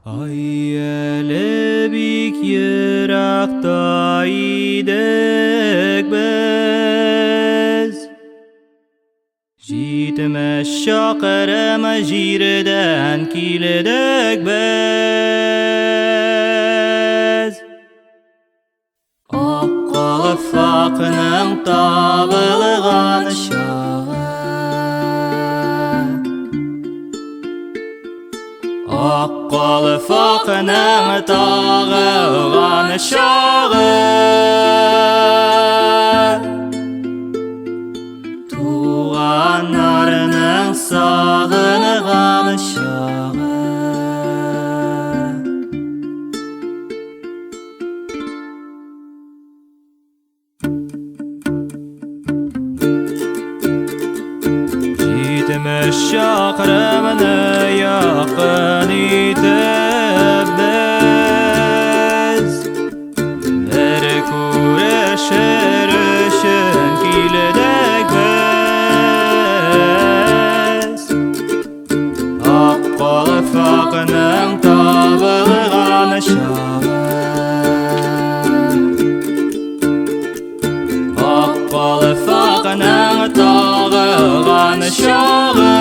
Ай әлі бик ерақта идік біз, жетіміс шақырым жерден келдік біз. Ақ қалып ақының табылған шағы, ақ қалып ақының тағылған шағы, туғандарының сағынған шағы. Жетіміс шақырымны яқын етіп біз, бір көрішер үшін келдік біз. Ақ қалып ақының табылған шағы, ақ қалып ақының тағылған шағы,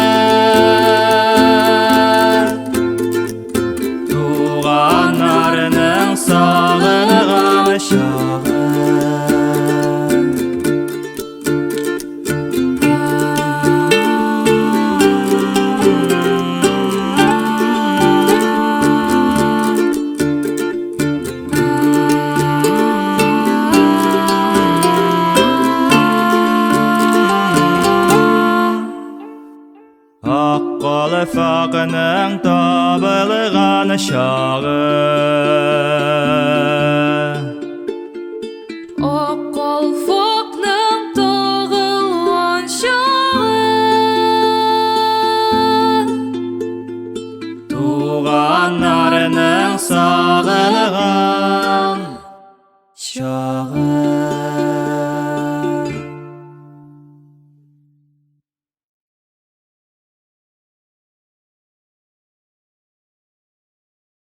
туғандарының сағынған шағы. Ақ қалып ақының табылған шағы, ақ қалып ақның тағылған шағы, туғандарының сағынған